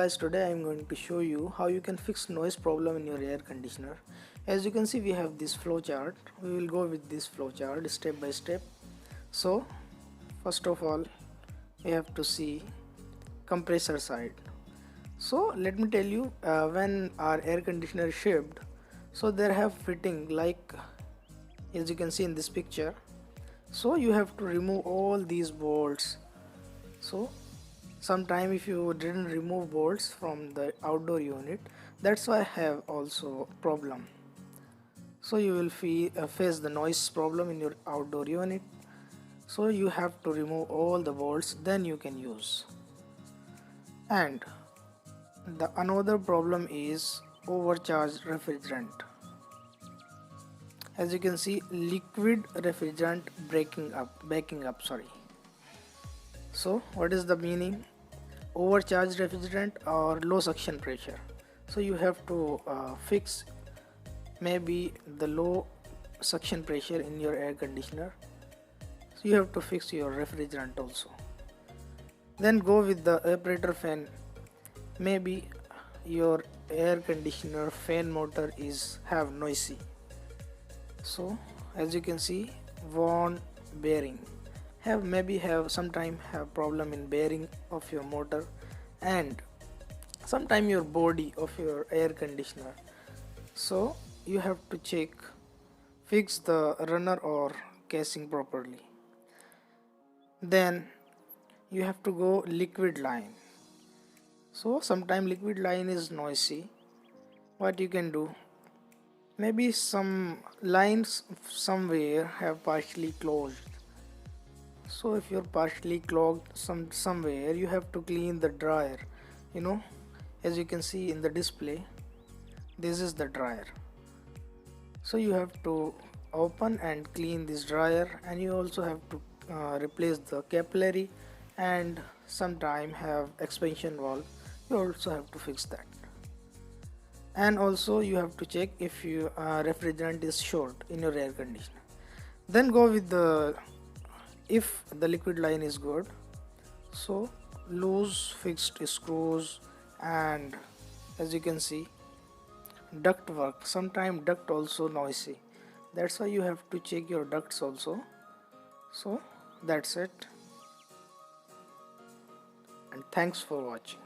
guys, today I am going to show you how you can fix noise problem in your air conditioner. As you can see, we have this flow chart. We will go with this flow chart step by step. So first of all, we have to see compressor side. So let me tell you, when our air conditioner is shipped, so there have fitting like as you can see in this picture. So you have to remove all these bolts. So sometime if you didn't remove bolts from the outdoor unit, that's why I have also problem. So you will face the noise problem in your outdoor unit. So you have to remove all the bolts, then you can use. And the another problem is overcharged refrigerant. As you can see, liquid refrigerant backing up, sorry. So what is the meaning? Overcharged refrigerant or low suction pressure. So you have to fix maybe the low suction pressure in your air conditioner. So you have to fix your refrigerant also. Then go with the evaporator fan. Maybe your air conditioner fan motor is have noisy. So as you can see, worn bearing have sometime have problem in bearing of your motor, and sometime your body of your air conditioner. So you have to fix the runner or casing properly. Then you have to go liquid line. So sometime liquid line is noisy. What you can do, maybe some lines somewhere have partially closed. So if you're partially clogged somewhere, you have to clean the dryer. As you can see in the display, this is the dryer. So you have to open and clean this dryer, and you also have to replace the capillary and sometime have expansion valve. You also have to fix that. And also you have to check if your refrigerant is short in your air conditioner. Then go with if the liquid line is good, so loose fixed screws. And as you can see, duct work, sometimes duct also noisy, that's why you have to check your ducts also. So that's it, and thanks for watching.